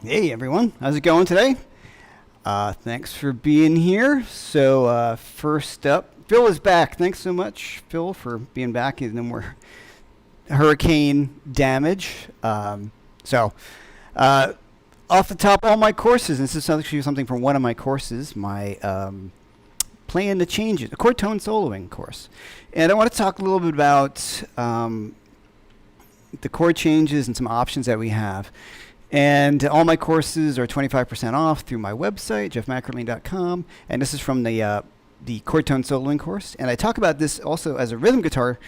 Hey everyone, how's it going today? Thanks for being here. So first up, Phil is back. Thanks so much, Phil, for being back. No more hurricane damage. Off the top, all my courses, and this is actually something from one of my courses, my Playing the Changes, a chord tone soloing course. And I want to talk a little bit about the chord changes and some options that we have. And all my courses are 25% off through my website, Jeff-McErlain.com. And this is from the chord tone soloing course. And I talk about this also as a rhythm guitar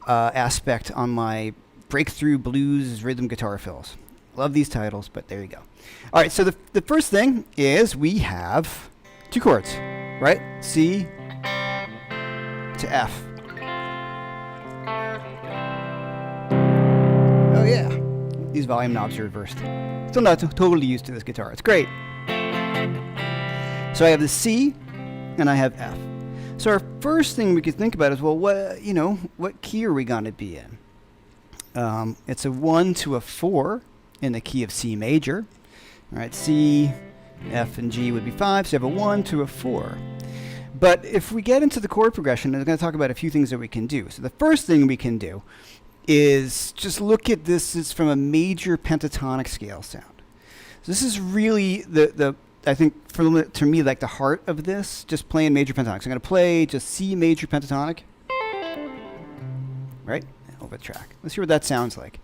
aspect on my Breakthrough Blues rhythm guitar fills. Love these titles, but there you go. All right, so the first thing is we have two chords, right? C to F. Oh yeah. These volume knobs are reversed. Still not totally used to this guitar. It's great. So I have the C and I have F. So our first thing we could think about is, well, what key are we going to be in? It's a 1 to a 4 in the key of C major. All right, C, F, and G would be 5. So you have a 1 to a 4. But if we get into the chord progression, I'm going to talk about a few things that we can do. So the first thing we can do is just look at this as from a major pentatonic scale sound. So this is really I think to me like the heart of this, just playing major pentatonic. So I'm going to play just C major pentatonic, right? Over the track. Let's hear what that sounds like.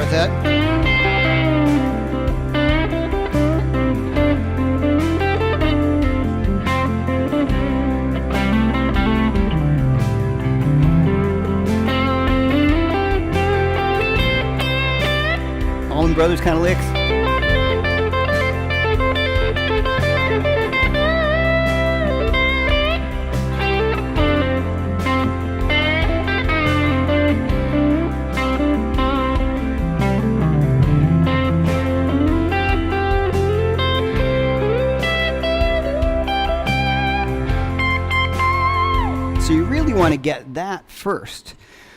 That. Allman Brothers kind of licks. So you really want to get that first.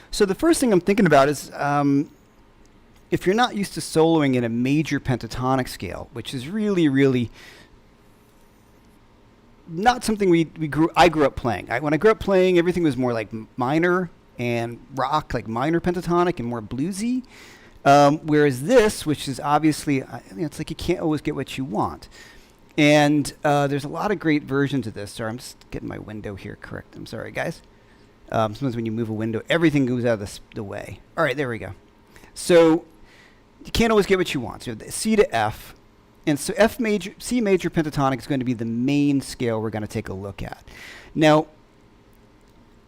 So the first thing I'm thinking about is if you're not used to soloing in a major pentatonic scale, which is really, really not something I grew up playing. When I grew up playing, everything was more like minor and rock, like minor pentatonic and more bluesy. Whereas this, which is obviously, it's like you can't always get what you want. And there's a lot of great versions of this. Sorry, I'm just getting my window here correct. I'm sorry, guys. Sometimes when you move a window, everything goes out of the way. All right, there we go. So you can't always get what you want. So the C to F. And so C major pentatonic is going to be the main scale we're going to take a look at. Now,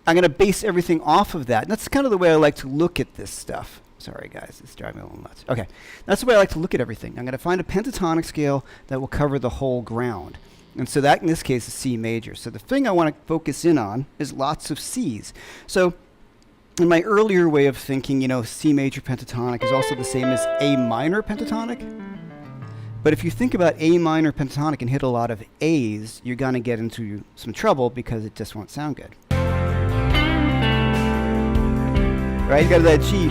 I'm going to base everything off of that. And that's kind of the way I like to look at this stuff. Sorry, guys, it's driving me a little nuts. Okay, that's the way I like to look at everything. I'm going to find a pentatonic scale that will cover the whole ground. And so that, in this case, is C major. So the thing I want to focus in on is lots of Cs. So in my earlier way of thinking, C major pentatonic is also the same as A minor pentatonic. But if you think about A minor pentatonic and hit a lot of A's, you're going to get into some trouble because it just won't sound good. Right, you got that G.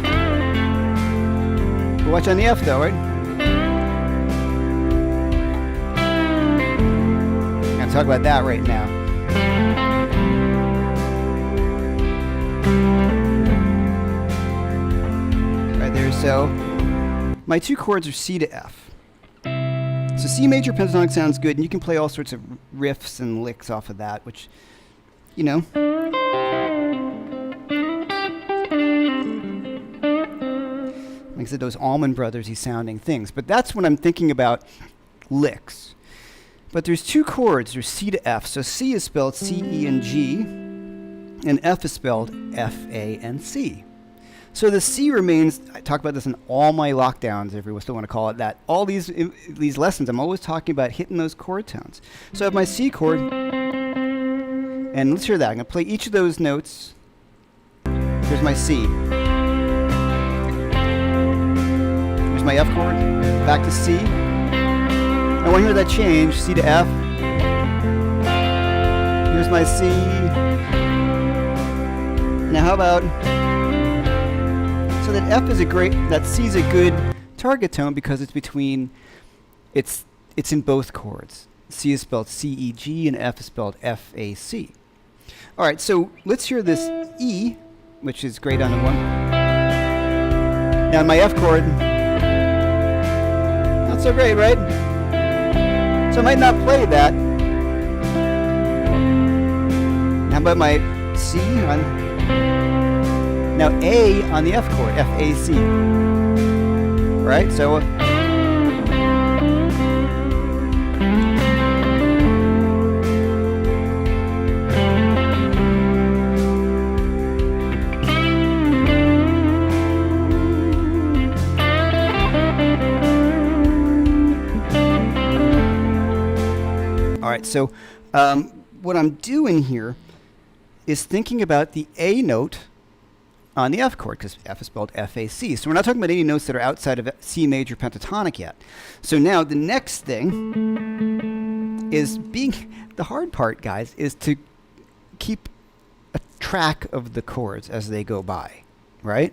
Watch on the F though, right? I'm going to talk about that right now. Right there, so my two chords are C to F. So C major pentatonic sounds good, and you can play all sorts of riffs and licks off of that, which, like I said, those Allman Brothers-y sounding things. But that's when I'm thinking about licks. But there's two chords. There's C to F. So C is spelled C, E, and G. And F is spelled F, A, and C. So the C remains, I talk about this in all my lockdowns, if we still want to call it that. All these lessons, I'm always talking about hitting those chord tones. So I have my C chord. And let's hear that. I'm going to play each of those notes. Here's my C. My F chord, back to C, want to hear that change, C to F. Here's my C. Now how about, so that F is that C is a good target tone because it's between, it's in both chords. C is spelled C-E-G and F is spelled F-A-C. All right, so let's hear this E, which is great on the one. Now my F chord, not so great, right? So I might not play that. How about my C on, now A on the F chord, F-A-C, right? So Alright, so what I'm doing here is thinking about the A note on the F chord, because F is spelled F-A-C. So we're not talking about any notes that are outside of C major pentatonic yet. So now the next thing is the hard part, guys, is to keep a track of the chords as they go by, right?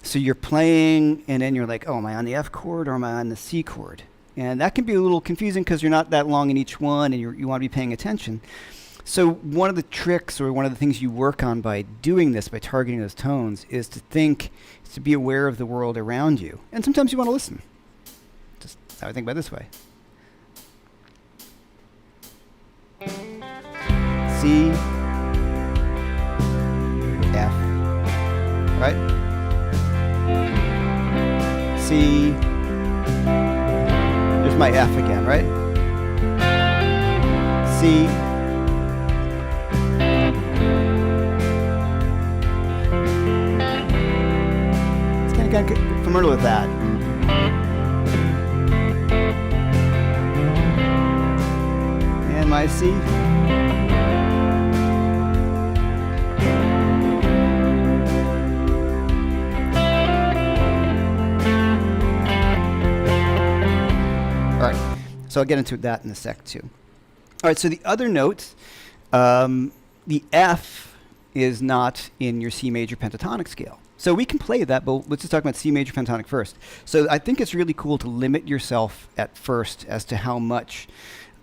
So you're playing, and then you're like, oh, am I on the F chord or am I on the C chord? And that can be a little confusing because you're not that long in each one and you want to be paying attention. So one of the tricks or one of the things you work on by doing this, by targeting those tones, is to be aware of the world around you. And sometimes you want to listen. Just I would think about it this way. C, F, right? C, there's my F again, right? C, it's kind of get familiar with that. And my C. All right, so I'll get into that in a sec too. All right, so the other notes, the F is not in your C major pentatonic scale. So we can play that, but let's just talk about C major pentatonic first. So I think it's really cool to limit yourself at first as to how much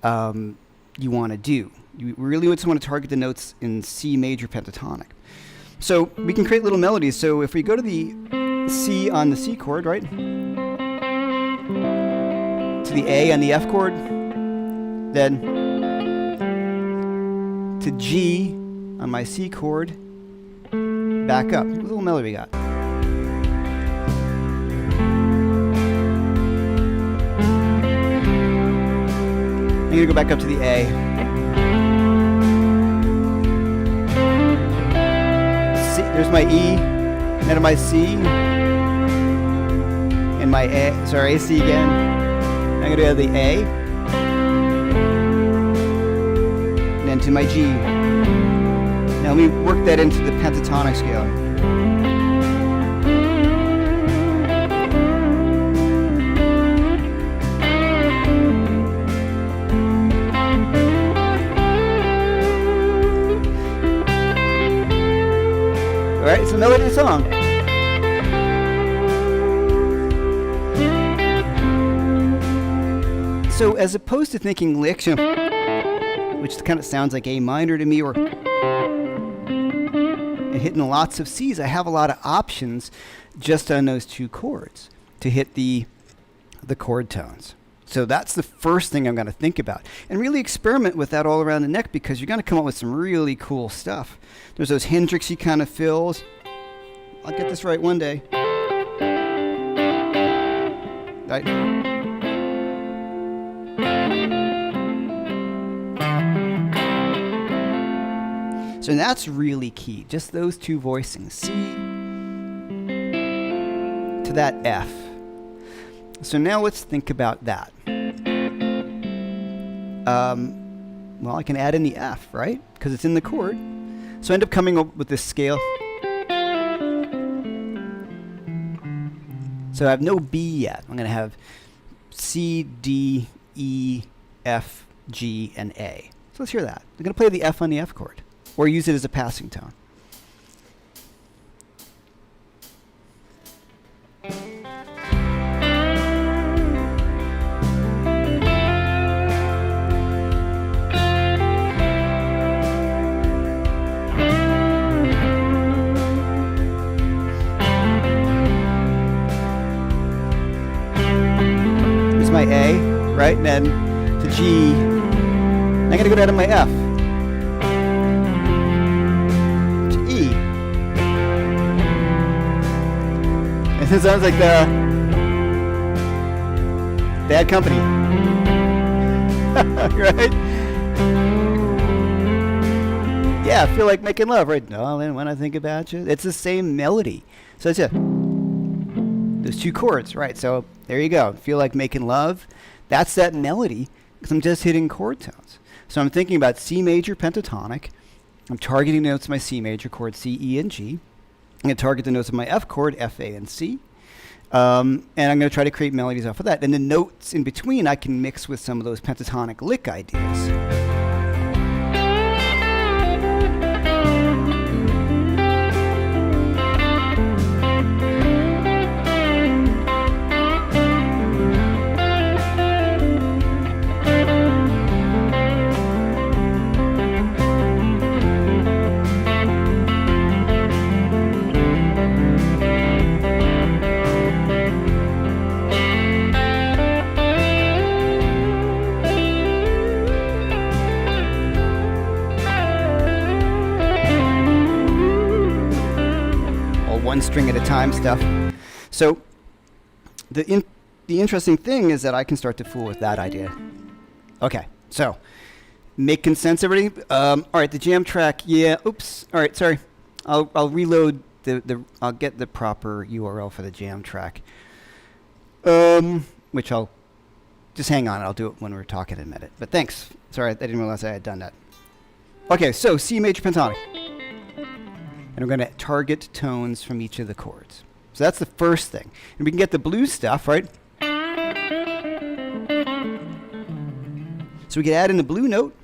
you want to do. You really want to target the notes in C major pentatonic. So we can create little melodies. So if we go to the C on the C chord, right? To the A on the F chord, then to G on my C chord, back up. What little melody we got? I'm going to go back up to the A. C, there's my E, then my C, and my A, sorry, C again. I'm going to go to the A, and then to my G. Now let me work that into the pentatonic scale. All right, it's the melody of the song. So as opposed to thinking licks, which kind of sounds like A minor to me, or and hitting lots of C's, I have a lot of options just on those two chords to hit the chord tones. So that's the first thing I'm going to think about. And really experiment with that all around the neck, because you're going to come up with some really cool stuff. There's those Hendrixy kind of fills. I'll get this right one day. Right? So that's really key. Just those two voicings. C to that F. So now let's think about that. Well, I can add in the F, right? Because it's in the chord. So I end up coming up with this scale. So I have no B yet. I'm going to have C, D, E, F, G, and A. So let's hear that. I'm going to play the F on the F chord, or use it as a passing tone. Here's my A, right? And then to G. I'm going to go down to my F. To E. And it sounds like the Bad Company. Right? Yeah, I feel like making love, right? Darling, when I think about you. It's the same melody. So it's those two chords, right? So there you go. Feel like making love. That's that melody, because I'm just hitting chord tones. So I'm thinking about C major pentatonic. I'm targeting notes of my C major chord, C, E, and G. I'm going to target the notes of my F chord, F, A, and C. And I'm going to try to create melodies off of that. And the notes in between I can mix with some of those pentatonic lick ideas. One string at a time stuff. So the interesting thing is that I can start to fool with that idea. Okay, so making sense, everybody? All right, the jam track. Yeah. Oops. All right. Sorry. I'll reload I'll get the proper URL for the jam track. Which I'll just hang on. I'll do it when we're talking in a minute. But thanks. Sorry, I didn't realize I had done that. Okay, so C major pentatonic. And we're going to target tones from each of the chords. So that's the first thing. And we can get the blues stuff, right? So we can add in the blue note.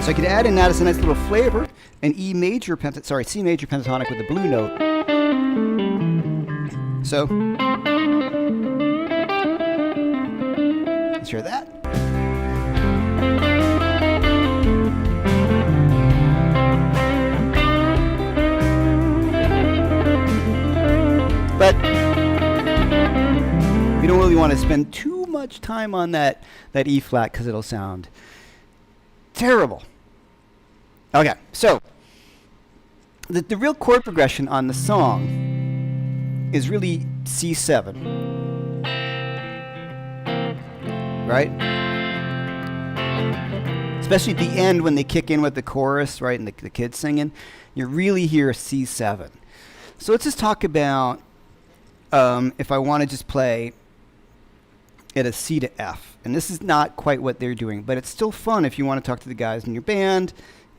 So I could add in that as a nice little flavor. An C major pentatonic with the blue note. So let's hear that. But we don't really want to spend too much time on that E flat because it'll sound terrible. Okay, so the real chord progression on the song is really C7. Right? Especially at the end when they kick in with the chorus, right, and the kids singing, you really hear C7. So let's just talk about if I want to just play at a C to F. And this is not quite what they're doing, but it's still fun if you want to talk to the guys in your band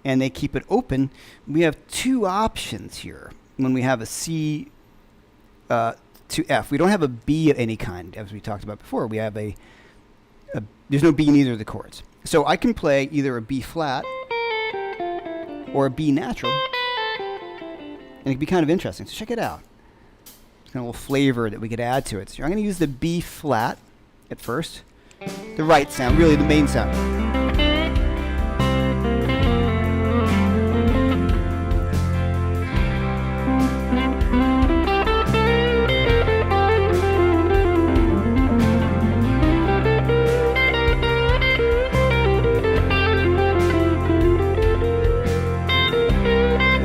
and they keep it open. We have two options here when we have a C to F. We don't have a B of any kind, as we talked about before. We have there's no B in either of the chords. So I can play either a B flat or a B natural, and it can be kind of interesting. So check it out. It's kind of a little flavor that we could add to it. So I'm going to use the B flat at first. The right sound, really the main sound.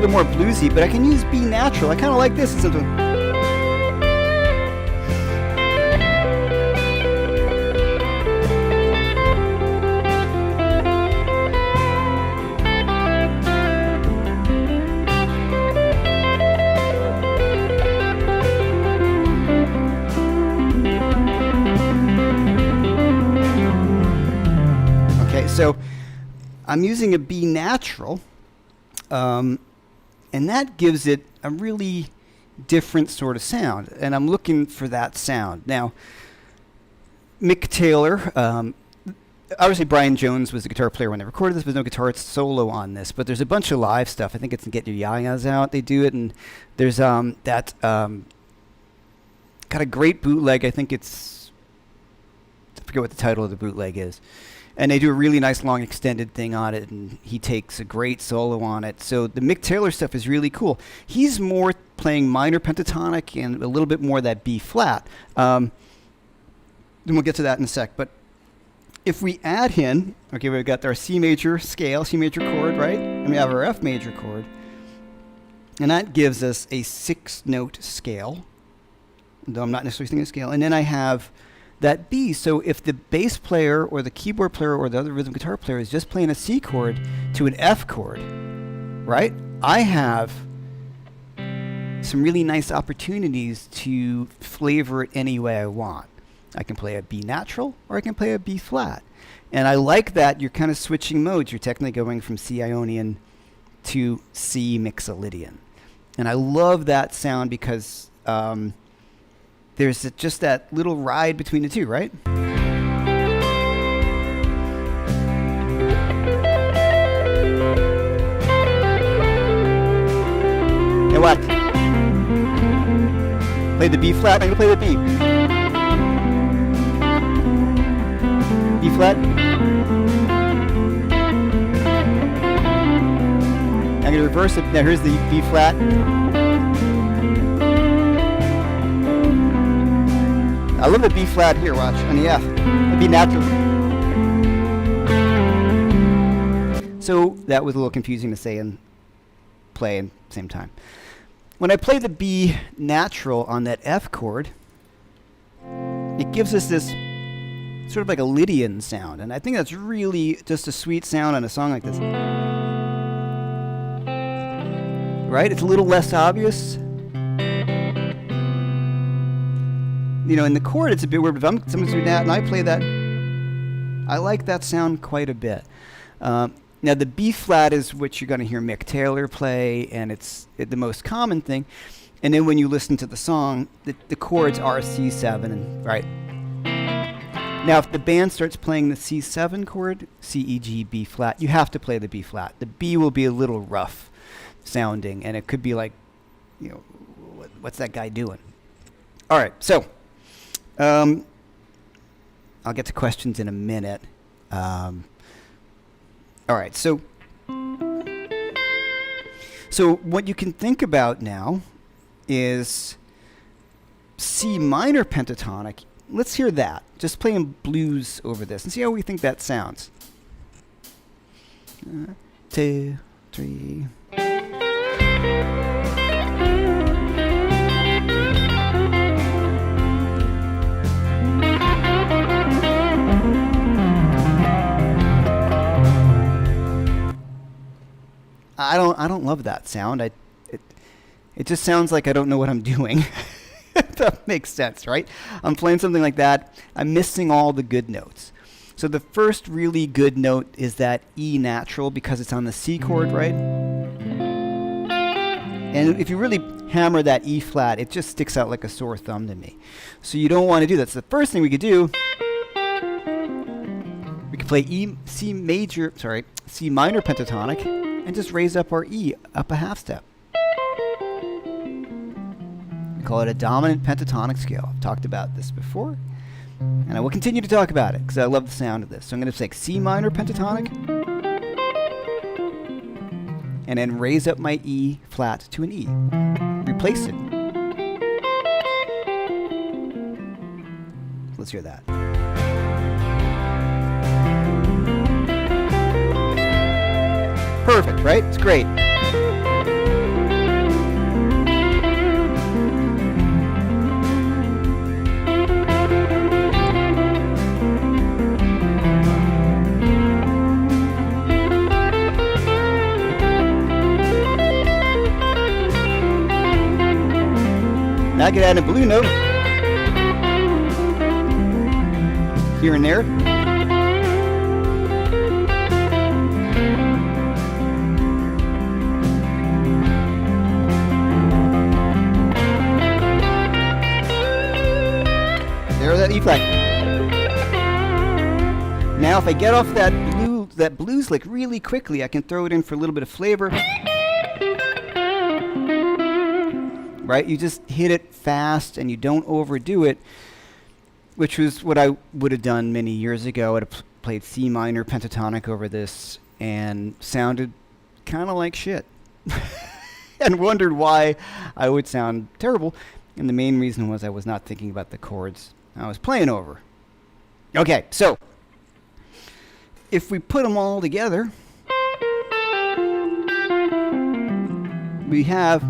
More bluesy, but I can use B natural. I kind of like this. It's something. Okay, so I'm using a B natural. And that gives it a really different sort of sound. And I'm looking for that sound. Now, Mick Taylor, obviously Brian Jones was the guitar player when they recorded this. There's no guitar solo on this, but there's a bunch of live stuff. I think it's in Get Your Yayas Out. They do it, and there's got a great bootleg. I think I forget what the title of the bootleg is. And they do a really nice long extended thing on it, and he takes a great solo on it. So the Mick Taylor stuff is really cool. He's more playing minor pentatonic and a little bit more of that B flat. Then we'll get to that in a sec. But if we add in, okay, we've got our C major scale, C major chord, right? And we have our F major chord. And that gives us a 6-note scale, though I'm not necessarily singing a scale. And then I have that B. So if the bass player or the keyboard player or the other rhythm guitar player is just playing a C chord to an F chord, right? I have some really nice opportunities to flavor it any way I want. I can play a B natural or I can play a B flat. And I like that you're kind of switching modes. You're technically going from C Ionian to C Mixolydian. And I love that sound because there's just that little ride between the two, right? And what? Play the B flat, I'm gonna play the B. B flat. I'm gonna reverse it. Now here's the B flat. I love the B flat here, watch, on the F. The B natural. So that was a little confusing to say and play at the same time. When I play the B natural on that F chord, it gives us this sort of like a Lydian sound. And I think that's really just a sweet sound on a song like this. Right? It's a little less obvious. You know, in the chord, it's a bit weird. If someone's doing that and I play that, I like that sound quite a bit. Now, the B flat is what you're going to hear Mick Taylor play, and it's the most common thing. And then when you listen to the song, the chords are C7, and right? Now, if the band starts playing the C7 chord, C, E, G, B flat, you have to play the B flat. The B will be a little rough sounding, and it could be like, you know, what's that guy doing? All right, so I'll get to questions in a minute. All right, so what you can think about now is C minor pentatonic. Let's hear that. Just playing blues over this and see how we think that sounds. 2, 3. I don't love that sound. It just sounds like I don't know what I'm doing. That makes sense, right? I'm playing something like that. I'm missing all the good notes. So the first really good note is that E natural because it's on the C chord, right? And if you really hammer that E flat, it just sticks out like a sore thumb to me. So you don't want to do that. So the first thing we could do, we could play C minor pentatonic and just raise up our E up a half step. We call it a dominant pentatonic scale. I've talked about this before, and I will continue to talk about it because I love the sound of this. So I'm going to take C minor pentatonic and then raise up my E flat to an E. Replace it. Let's hear that. Perfect, right? It's great. Now I can add a blue note here and there. Now if I get off that blues lick really quickly, I can throw it in for a little bit of flavor. Right? You just hit it fast and you don't overdo it, which was what I would have done many years ago. I'd have played C minor pentatonic over this and sounded kind of like shit. And wondered why I would sound terrible. And the main reason was I was not thinking about the chords I was playing over. Okay, so if we put them all together, we have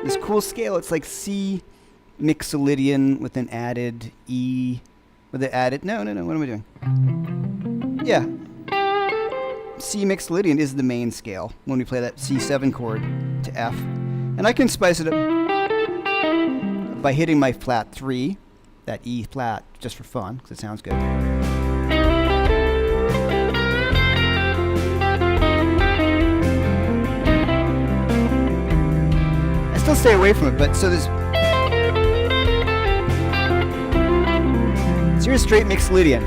this cool scale. It's like C mixolydian with an added E, with an added, no, what am I doing? Yeah. C mixolydian is the main scale when we play that C7 chord to F. And I can spice it up by hitting my flat 3, that E flat, just for fun, because it sounds good. I still stay away from it, but so there's... So here's straight mixolydian.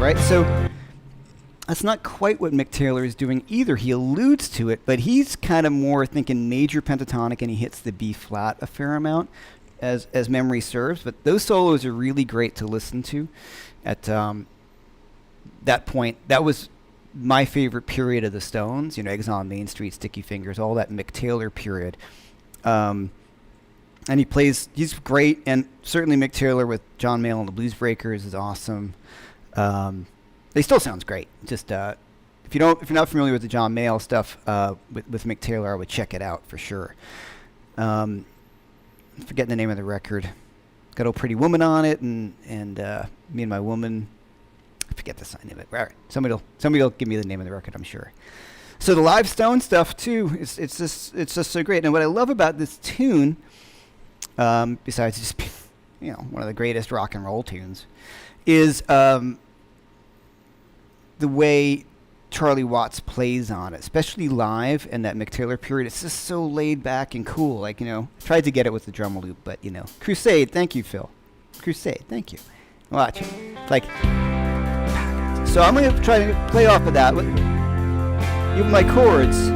Right, so that's not quite what Mick Taylor is doing either. He alludes to it, but he's kind of more thinking major pentatonic, and he hits the B flat a fair amount, as memory serves. But those solos are really great to listen to. At that point, that was my favorite period of the Stones. You know, Eggs on Main Street, Sticky Fingers, all that Mick Taylor period. And he's great, and certainly Mick Taylor with John Mayall and the Blues Breakers is awesome. They still sounds great. Just if you're not familiar with the John Mayall stuff with Mick Taylor, I would check it out for sure. I'm forgetting the name of the record. Got "Oh Pretty Woman" on it, and Me and My Woman. I forget the sign of it. All right, somebody'll give me the name of the record, I'm sure. So the live Stone stuff too. It's just so great. And what I love about this tune, besides just one of the greatest rock and roll tunes, is the way Charlie Watts plays on it, especially live in that Mick Taylor period. It's just so laid back and cool. Like, tried to get it with the drum loop, but, Crusade, thank you, Phil. Crusade, thank you. Watch. Like, so I'm going to try to play off of that with even my chords.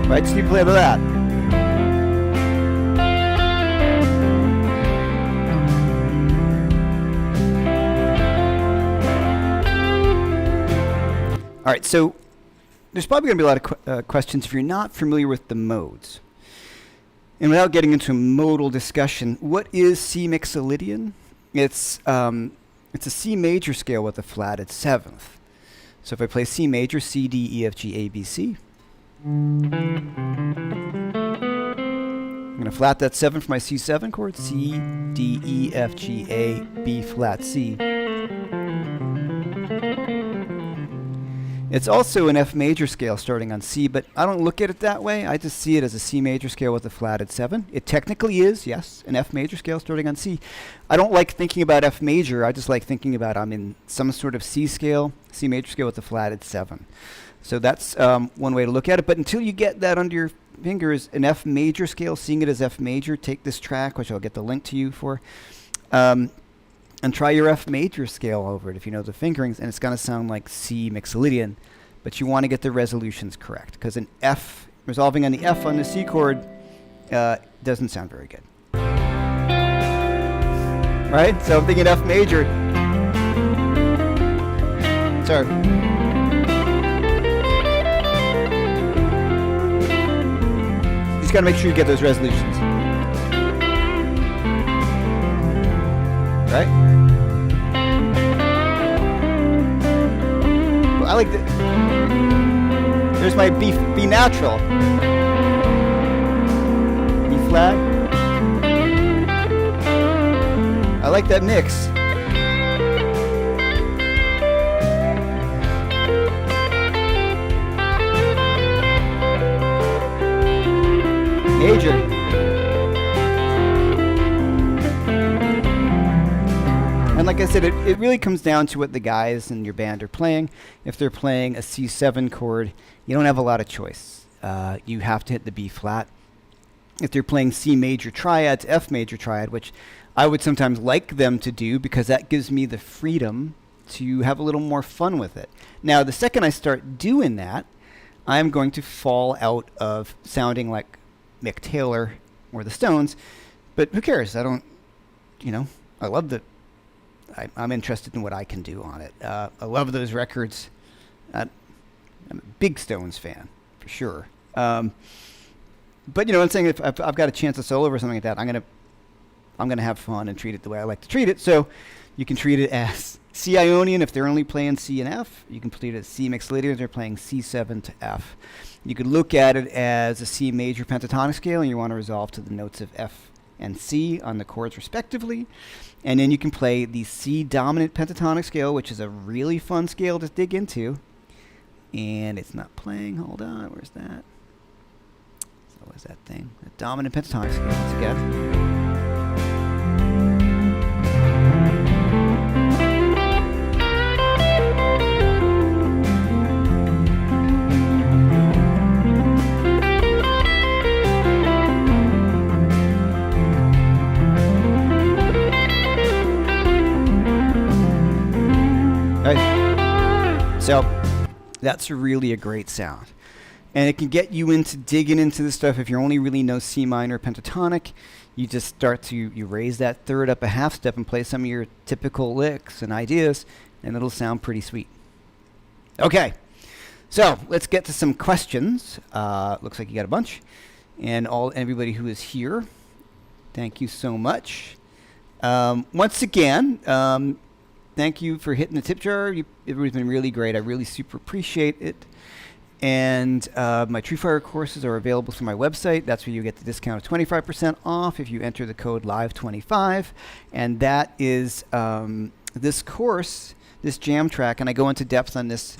Right, so you play with that. All right, so there's probably going to be a lot of questions if you're not familiar with the modes. And without getting into a modal discussion, what is C mixolydian? It's a C major scale with a flatted seventh. So if I play C major, C, D, E, F, G, A, B, C. I'm going to flat that 7 for my C7 chord. C, D, E, F, G, A, B, flat, C. It's also an F major scale starting on C, but I don't look at it that way. I just see it as a C major scale with a flatted 7. It technically is, yes, an F major scale starting on C. I don't like thinking about F major. I just like thinking about I'm in some sort of C scale, C major scale with a flatted 7. So that's one way to look at it. But until you get that under your fingers, an F major scale, seeing it as F major, take this track, which I'll get the link to you for, and try your F major scale over it if you know the fingerings, and it's going to sound like C mixolydian. But you want to get the resolutions correct, because an F, resolving on the F on the C chord, doesn't sound very good. Right? So I'm thinking F major. Sorry. just got to make sure you get those resolutions. Right? Well, I like the... There's my B natural. B flat. I like that mix. Major. And like I said, it really comes down to what the guys in your band are playing. If they're playing a C7 chord, you don't have a lot of choice. You have to hit the B flat. If they're playing C major triad to F major triad, which I would sometimes like them to do because that gives me the freedom to have a little more fun with it. Now, the second I start doing that, I'm going to fall out of sounding like Mick Taylor or the Stones, but who cares? I don't, I love the... I'm interested in what I can do on it. I love those records. I'm a big Stones fan, for sure. But I'm saying if I've got a chance to solo or something like that, I'm gonna have fun and treat it the way I like to treat it. So you can treat it as C Ionian if they're only playing C and F. You can treat it as C mixed Lydian if they're playing C7 to F. You could look at it as a C major pentatonic scale, and you want to resolve to the notes of F and C on the chords respectively. And then you can play the C dominant pentatonic scale, which is a really fun scale to dig into. And it's not playing. Hold on. Where's that? So what's that thing? The dominant pentatonic scale once again. So that's really a great sound. And it can get you into digging into this stuff. If you only really know C minor pentatonic, you just start to, you raise that third up a half step and play some of your typical licks and ideas, and it'll sound pretty sweet. Okay, so let's get to some questions. Looks like you got a bunch. And everybody who is here, thank you so much. Once again, thank you for hitting the tip jar. Everybody's been really great. I really super appreciate it. And my TrueFire courses are available through my website. That's where you get the discount of 25% off if you enter the code LIVE25. And that is this course, this jam track, and I go into depth on this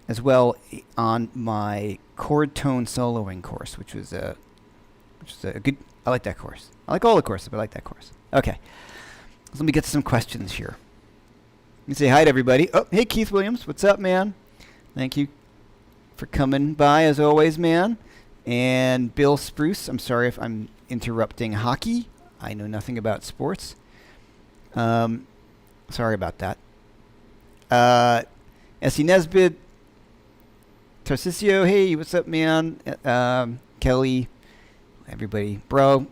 as well on my chord tone soloing course, which was a good. I like that course. I like all the courses, but I like that course. Okay, so let me get to some questions here. Let me say hi to everybody. Oh, hey, Keith Williams. What's up, man? Thank you for coming by, as always, man. And Bill Spruce. I'm sorry if I'm interrupting hockey. I know nothing about sports. Sorry about that. S.E. Nesbitt. Tarcisio. Hey, what's up, man? Kelly. Everybody. Bro.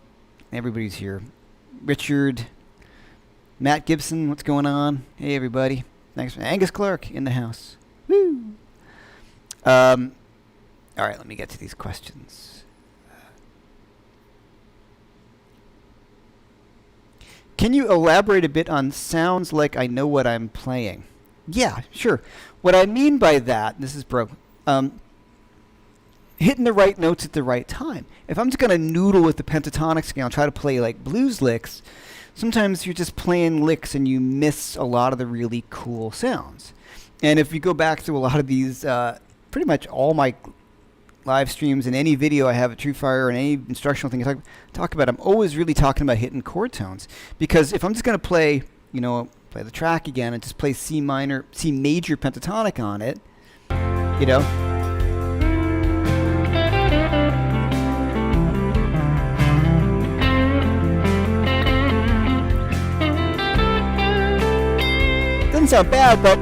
Everybody's here. Richard. Matt Gibson, what's going on? Hey, everybody. Thanks. Angus Clark in the house. Woo! All right, let me get to these questions. Can you elaborate a bit on sounds like I know what I'm playing? Yeah, sure. What I mean by that, this is broke, hitting the right notes at the right time. If I'm just going to noodle with the pentatonic scale and try to play like blues licks, sometimes you're just playing licks and you miss a lot of the really cool sounds. And if you go back through a lot of these, pretty much all my live streams and any video I have at TrueFire and any instructional thing I talk about, I'm always really talking about hitting chord tones. Because if I'm just going to play, play the track again and just play C major pentatonic on it, doesn't sound bad, but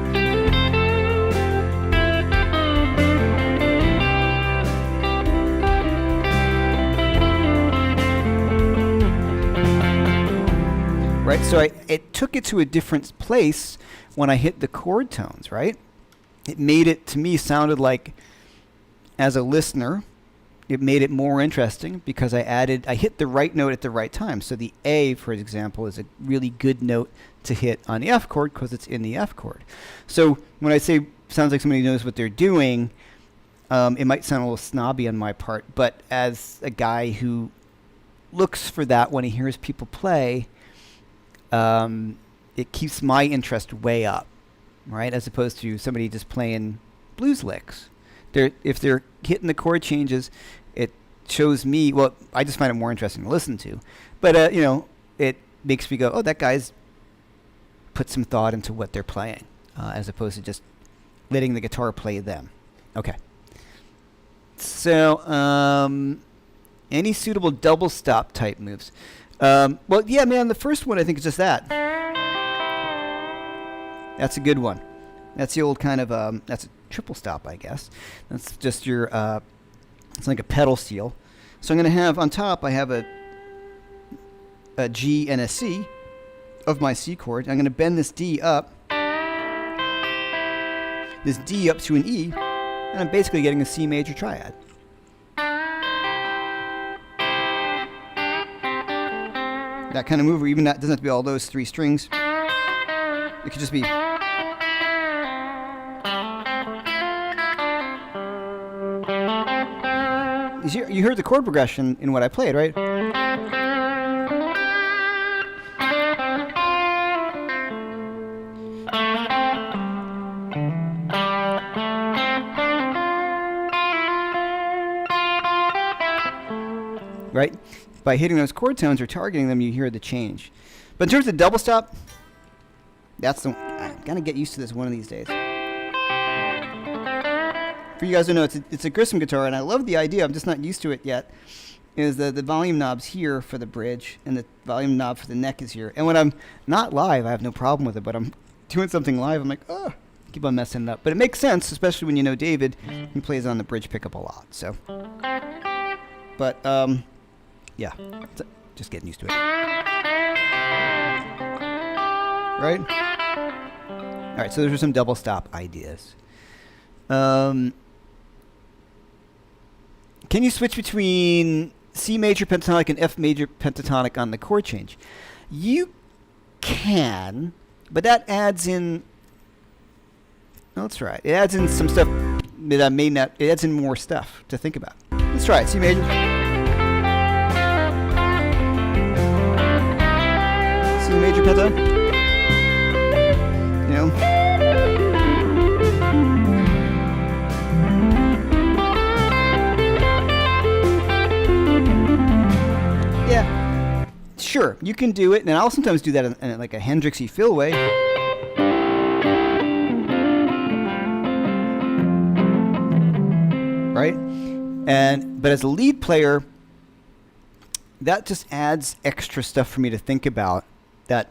right, so it took it to a different place when I hit the chord tones, right? It made it, to me, sounded like, as a listener, it made it more interesting because I hit the right note at the right time. So the A, for example, is a really good note to hit on the F chord because it's in the F chord. So when I say sounds like somebody knows what they're doing, it might sound a little snobby on my part, but as a guy who looks for that when he hears people play, it keeps my interest way up, right? As opposed to somebody just playing blues licks. If they're hitting the chord changes, it shows me, well, I just find it more interesting to listen to. But, it makes me go, oh, that guy's put some thought into what they're playing, as opposed to just letting the guitar play them. Okay. So, any suitable double stop type moves? Well, yeah, man, the first one I think is just that. That's a good one. That's the old kind of, that's a triple stop, I guess. That's just your, it's like a pedal steel. So I'm going to have, on top, I have a G and a C of my C chord. I'm going to bend this D up to an E, and I'm basically getting a C major triad. That kind of move, or even that doesn't have to be all those three strings. It could just be. You heard the chord progression in what I played, right? Right? By hitting those chord tones or targeting them, you hear the change. But in terms of double stop, I'm gonna get used to this one of these days. For you guys who know, it's a Grissom guitar, and I love the idea. I'm just not used to it yet. Is the volume knob's here for the bridge, and the volume knob for the neck is here. And when I'm not live, I have no problem with it. But I'm doing something live, I'm like, oh, keep on messing it up. But it makes sense, especially when you know David. He plays on the bridge pickup a lot. So, but yeah, just getting used to it. Right? All right. So those are some double stop ideas. Can you switch between C major pentatonic and F major pentatonic on the chord change? You can, but that adds in. No, that's right. It adds in some stuff that I may not. It adds in more stuff to think about. Let's try it. C major. C major pentatonic. You know. Sure, you can do it, and I'll sometimes do that in like a Hendrixy fill way. Right? But as a lead player, that just adds extra stuff for me to think about that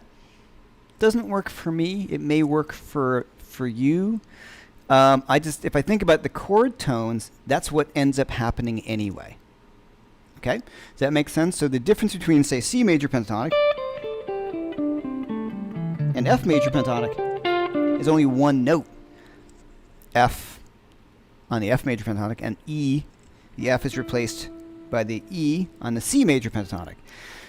doesn't work for me. It may work for you. If I think about the chord tones, that's what ends up happening anyway. Okay, does that make sense? So the difference between, say, C major pentatonic and F major pentatonic is only one note. F on the F major pentatonic, and E, the F is replaced by the E on the C major pentatonic.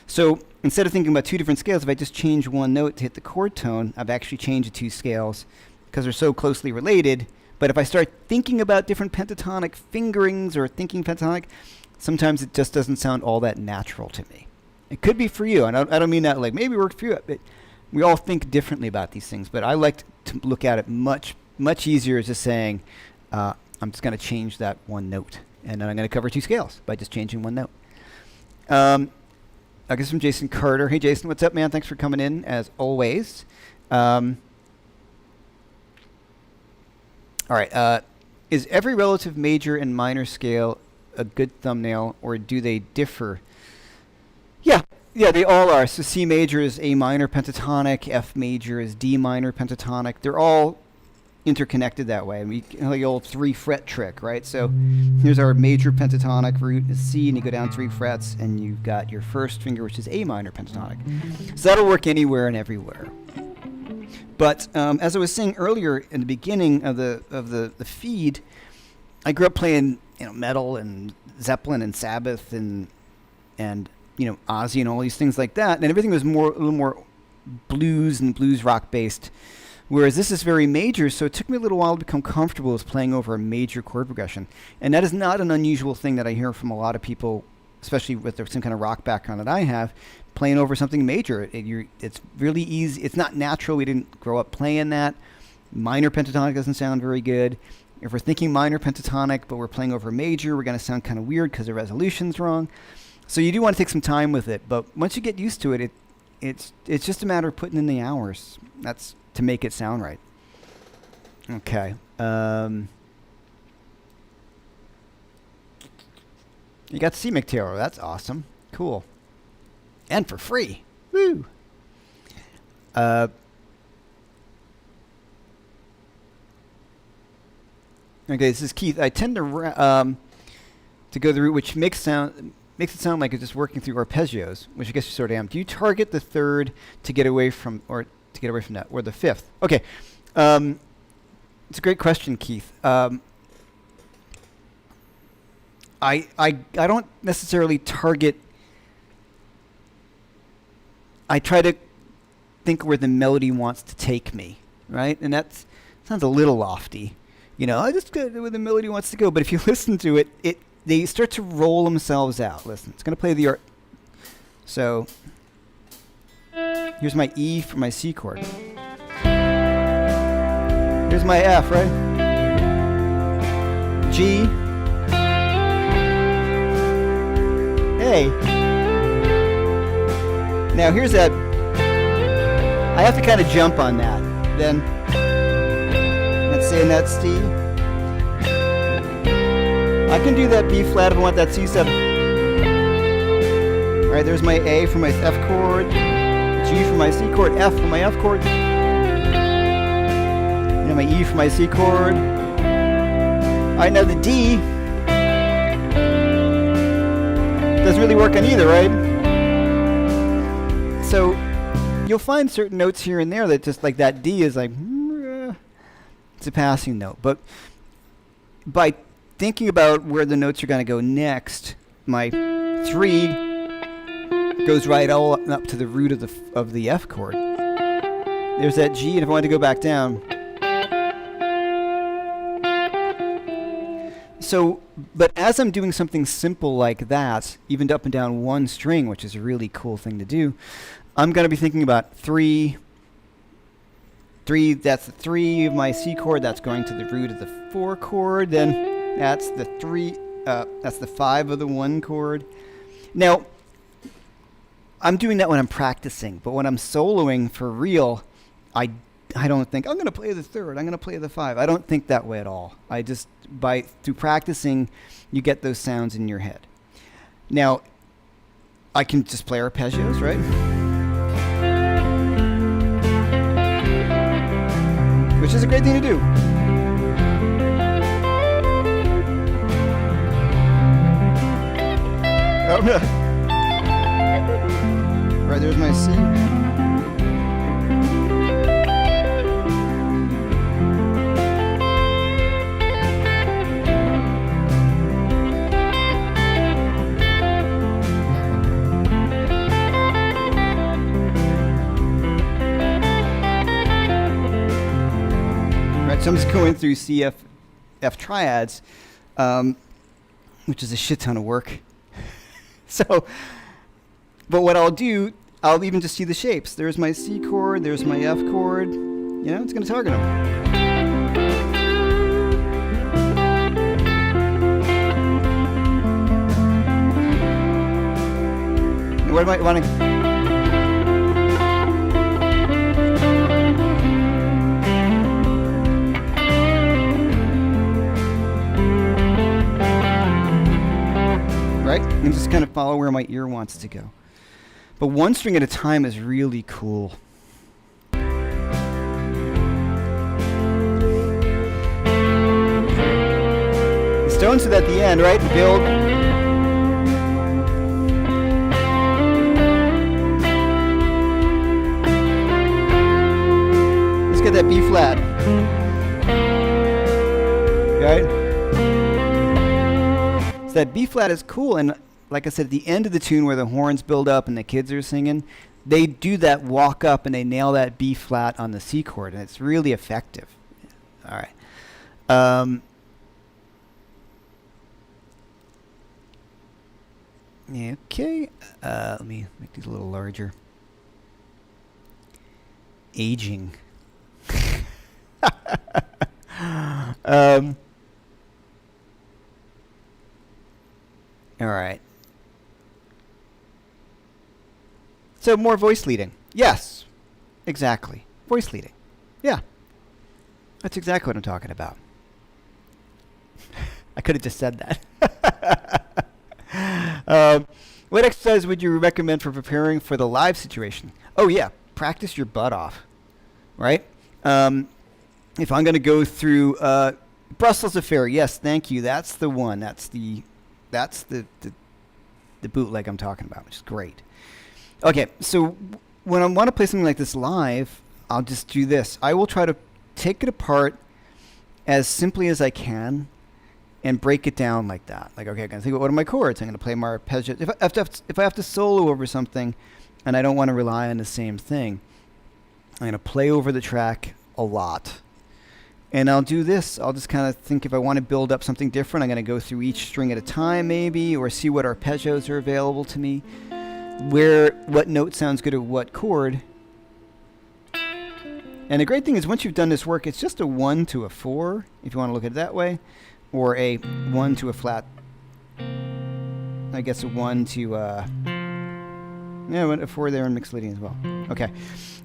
So instead of thinking about two different scales, if I just change one note to hit the chord tone, I've actually changed the two scales because they're so closely related. But if I start thinking about different pentatonic fingerings or thinking pentatonic, sometimes it just doesn't sound all that natural to me. It could be for you, and I don't mean that like maybe it worked for you. But we all think differently about these things, but I like to look at it much easier as just saying, I'm just going to change that one note, and then I'm going to cover two scales by just changing one note. I guess from Jason Carter. Hey, Jason, what's up, man? Thanks for coming in, as always. All right. Is every relative major and minor scale a good thumbnail, or do they differ? Yeah, they all are. So C major is A minor pentatonic, F major is D minor pentatonic. They're all interconnected that way. Like the old 3-fret trick, right? So here's our major pentatonic root is C, and you go down 3 frets, and you've got your first finger, which is A minor pentatonic. So that'll work anywhere and everywhere. But as I was saying earlier in the beginning of the feed, I grew up playing metal and Zeppelin and Sabbath and Ozzy and all these things like that, and everything was a little more blues and blues rock based. Whereas this is very major, so it took me a little while to become comfortable with playing over a major chord progression. And that is not an unusual thing that I hear from a lot of people, especially with some kind of rock background that I have, playing over something major. It's really easy. It's not natural. We didn't grow up playing that. Minor pentatonic doesn't sound very good. If we're thinking minor pentatonic, but we're playing over major, we're going to sound kind of weird because the resolution's wrong. So you do want to take some time with it. But once you get used to it, it's just a matter of putting in the hours. That's to make it sound right. Okay. You got C McTaylor. That's awesome. Cool. And for free. Woo. Okay, this is Keith. I tend to go the route which makes it sound like it's just working through arpeggios, which I guess you sort of am. Do you target the third to get away from that, or the fifth? Okay, it's a great question, Keith. I don't necessarily target. I try to think where the melody wants to take me, right? And that sounds a little lofty. I just go where the melody wants to go. But if you listen to it, they start to roll themselves out. Listen, it's going to play the art. So here's my E for my C chord. Here's my F, right? G. A. Now here's that. I have to kind of jump on that. Then let's say in that C. I can do that B flat if I want that C7. All right, there's my A for my F chord, G for my C chord, F for my F chord, and my E for my C chord. All right, now the D doesn't really work on either, right? So you'll find certain notes here and there that just like that D is like, it's a passing note. But by thinking about where the notes are going to go next, my 3 goes right all up to the root of the F chord. There's that G, and if I want to go back down. So, but as I'm doing something simple like that, even up and down one string, which is a really cool thing to do, I'm going to be thinking about 3, that's the 3 of my C chord, that's going to the root of the 4 chord, then that's the 3, that's the 5 of the 1 chord. Now, I'm doing that when I'm practicing, but when I'm soloing for real, I don't think, I'm going to play the 3rd, I'm going to play the 5. I don't think that way at all. I just, through practicing, you get those sounds in your head. Now, I can just play arpeggios, right? Which is a great thing to do. Oh, no. Right, there's my C. Right, so I'm just going through C, F triads, which is a shit ton of work. So, but what I'll do, I'll even just see the shapes. There's my C chord, there's my F chord. It's going to target them. Where do I want to? Right? And just kind of follow where my ear wants to go. But one string at a time is really cool. The stones are at the end, right? Build. Let's get that B flat. Right? that B flat is cool, and like I said, at the end of the tune where the horns build up and the kids are singing, they do that walk up and they nail that B flat on the C chord, and it's really effective. All right. Okay. Let me make these a little larger. Aging. All right. So more voice leading. Yes, exactly. Voice leading. Yeah. That's exactly what I'm talking about. I could have just said that. What exercise would you recommend for preparing for the live situation? Oh, yeah. Practice your butt off, right? If I'm going to go through Brussels Affair, yes, thank you. That's the one. That's the bootleg I'm talking about, which is great. Okay, so when I want to play something like this live, I'll just do this. I will try to take it apart as simply as I can and break it down like that. Like, okay, I'm going to think about what are my chords. I'm going to play my arpeggio. If I have to solo over something and I don't want to rely on the same thing, I'm going to play over the track a lot. And I'll do this. I'll just kind of think if I want to build up something different, I'm going to go through each string at a time maybe, or see what arpeggios are available to me, what note sounds good at what chord. And the great thing is once you've done this work, it's just a 1 to a 4, if you want to look at it that way, or a 1 to a flat, I guess a 1 to, a 4 there in Mixolydian as well. Okay,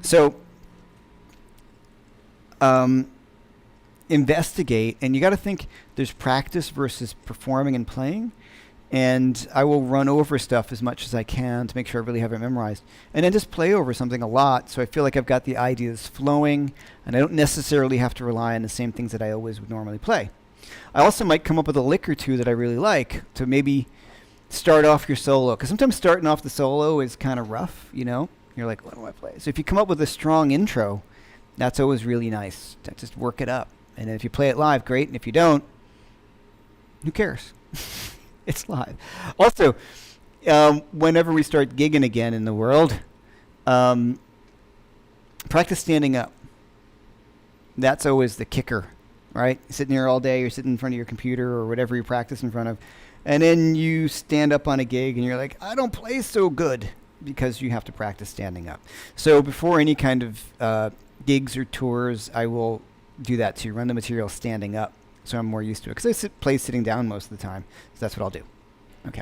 so investigate, and you got to think there's practice versus performing and playing, and I will run over stuff as much as I can to make sure I really have it memorized, and then just play over something a lot so I feel like I've got the ideas flowing and I don't necessarily have to rely on the same things that I always would normally play. I also might come up with a lick or two that I really like to maybe start off your solo, because sometimes starting off the solo is kind of rough, you know? You're like, what do I play? So if you come up with a strong intro, that's always really nice. Just work it up. And if you play it live, great. And if you don't, who cares? It's live. Also, whenever we start gigging again in the world, practice standing up. That's always the kicker, right? You're sitting here all day, you're sitting in front of your computer or whatever you practice in front of, and then you stand up on a gig and you're like, I don't play so good, because you have to practice standing up. So before any kind of gigs or tours, I will do that too, run the material standing up, so I'm more used to it, because I play sitting down most of the time, so that's what I'll do. Okay.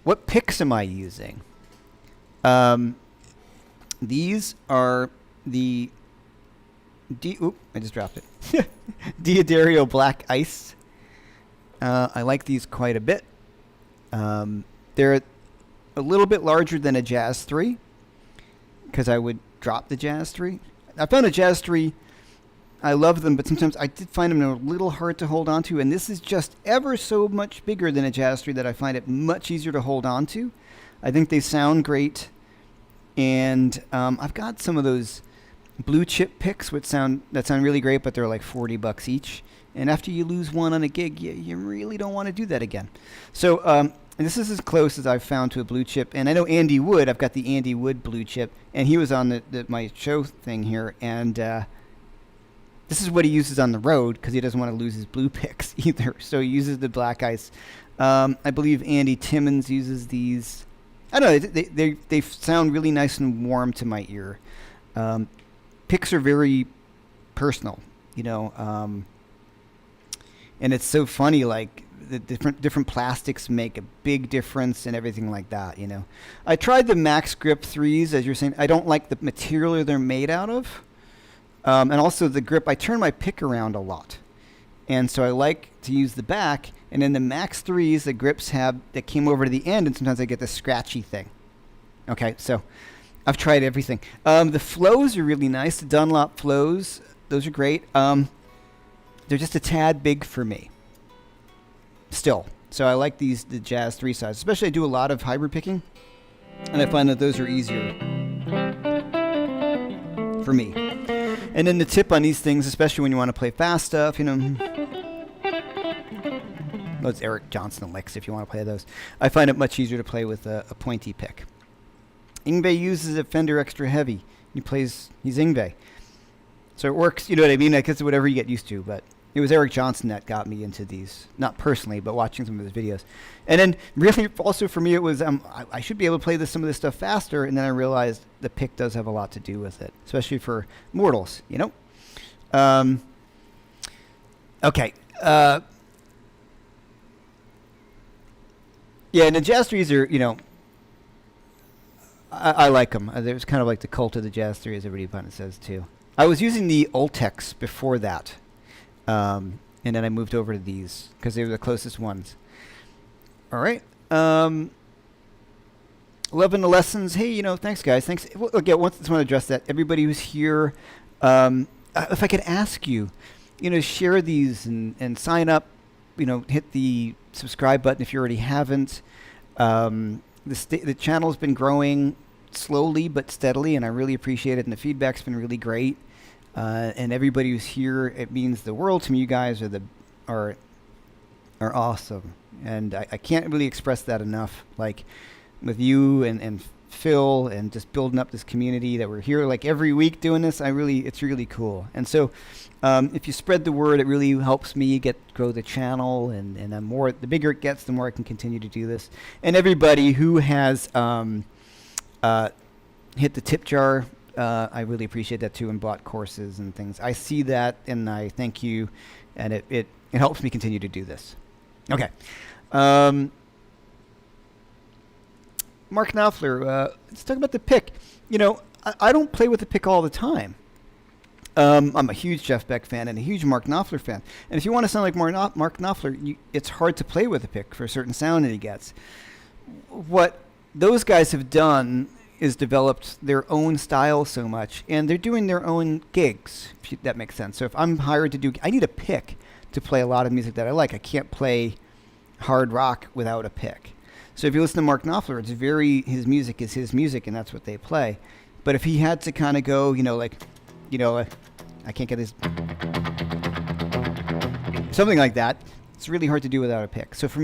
What picks am I using? These are the I just dropped it. Diodario Black Ice. I like these quite a bit. They're a little bit larger than a Jazz 3, because I would drop the Jazz 3. I found a Jazz 3, I love them, but sometimes I did find them a little hard to hold on to, and this is just ever so much bigger than a Jazz 3 that I find it much easier to hold on to. I think they sound great, and I've got some of those blue chip picks that sound really great, but they're like $40 each. And after you lose one on a gig, you really don't want to do that again. So and this is as close as I've found to a blue chip. And I know Andy Wood. I've got the Andy Wood blue chip, and he was on my show thing here. And this is what he uses on the road, because he doesn't want to lose his blue picks either. So he uses the Black Ice. I believe Andy Timmons uses these. I don't know. They sound really nice and warm to my ear. Picks are very personal, you know. And it's so funny, like the different plastics make a big difference and everything like that, you know. I tried the Max Grip 3s, as you're saying. I don't like the material they're made out of. And also the grip, I turn my pick around a lot. And so I like to use the back. And in the Max 3s, the grips that came over to the end, and sometimes I get this scratchy thing. Okay, so I've tried everything. The flows are really nice. The Dunlop flows, those are great. They're just a tad big for me still. So I like the Jazz 3 size. Especially I do a lot of hybrid picking, and I find that those are easier for me. And then the tip on these things, especially when you want to play fast stuff, you know. Those Eric Johnson licks, if you want to play those. I find it much easier to play with a pointy pick. Yngwie uses a Fender extra heavy. He's Yngwie. So it works, you know what I mean? I guess whatever you get used to, but it was Eric Johnson that got me into these, not personally, but watching some of his videos. And then really also for me it was, I should be able to play some of this stuff faster, and then I realized the pick does have a lot to do with it, especially for mortals, you know? Okay. Yeah, and the Jazz 3s are, you know, I like them. There's kind of like the cult of the Jazz 3, as everybody kind of says, too. I was using the Ultex before that. And then I moved over to these because they were the closest ones. All right. Loving the lessons. Hey, you know, thanks, guys. Thanks. Okay, once I just want to address that. Everybody who's here, if I could ask you, you know, share these and sign up, you know, hit the subscribe button if you already haven't. The channel's been growing slowly but steadily, and I really appreciate it, and the feedback's been really great. And everybody who's here, it means the world to me. You guys are awesome, and I can't really express that enough. Like with you and Phil, and just building up this community that we're here like every week doing this. It's really cool. And so, if you spread the word, it really helps me grow the channel, and the bigger it gets, the more I can continue to do this. And everybody who has hit the tip jar. I really appreciate that too, and bought courses and things. I see that, and I thank you, and it helps me continue to do this. Okay. Mark Knopfler, let's talk about the pick. You know, I don't play with the pick all the time. I'm a huge Jeff Beck fan and a huge Mark Knopfler fan. And if you want to sound like Mark Knopfler, it's hard to play with a pick for a certain sound that he gets. What those guys have done is developed their own style so much, and they're doing their own gigs, if that makes sense. So if I'm hired to I need a pick to play a lot of music that I like. I can't play hard rock without a pick. So if you listen to Mark Knopfler, his music is his music, and that's what they play. But if he had to kind of go, you know, like, you know, I can't get this, something like that, it's really hard to do without a pick. So for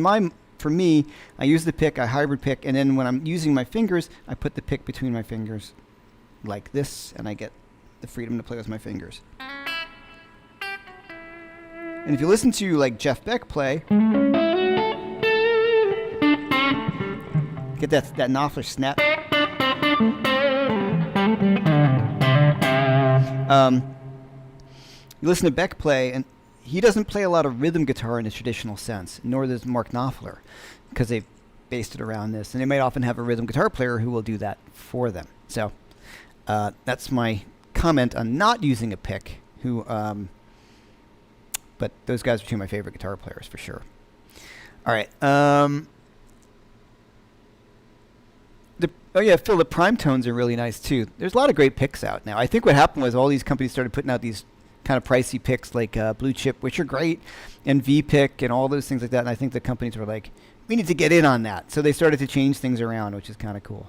me, I use the pick, I hybrid pick, and then when I'm using my fingers, I put the pick between my fingers like this, and I get the freedom to play with my fingers. And if you listen to like Jeff Beck play, get that Knopfler snap. You listen to Beck play, and he doesn't play a lot of rhythm guitar in a traditional sense, nor does Mark Knopfler, because they've based it around this. And they might often have a rhythm guitar player who will do that for them. So that's my comment on not using a pick. But those guys are two of my favorite guitar players for sure. All right. Phil, the prime tones are really nice too. There's a lot of great picks out now. I think what happened was all these companies started putting out these kind of pricey picks like Blue Chip, which are great, and V-Pick and all those things like that. And I think the companies were like, we need to get in on that. So they started to change things around, which is kind of cool.